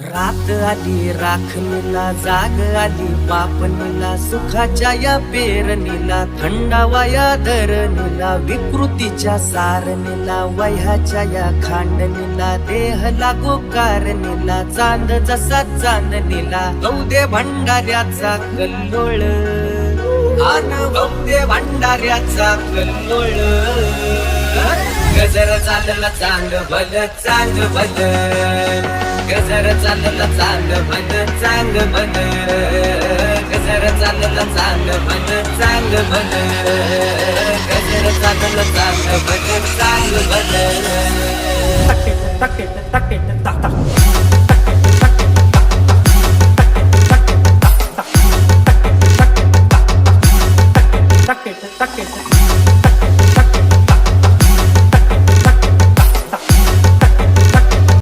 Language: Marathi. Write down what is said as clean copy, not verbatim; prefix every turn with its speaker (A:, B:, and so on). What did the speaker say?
A: रात आली राखणीला, जाग आली पापणीला, सुखाच्या या पेरणीला, थंडावा या धरणीला, विकृतीच्या सारणीला, वह्याच्या या खांडणीला, देह लागो कारणीला, चांद जसा चांदणीला, गौदे भंडाऱ्याचा कल्लोळ, अनुभव दे भंडाऱ्याचा कल्लोळ. गजर चालला चांग भल चांग भल, गजर चालला चांग भल चांग भल, गजर चालला चांग भल चांग भल, गजर चालला चांग भल चांग भल.
B: तक तक तक तक तक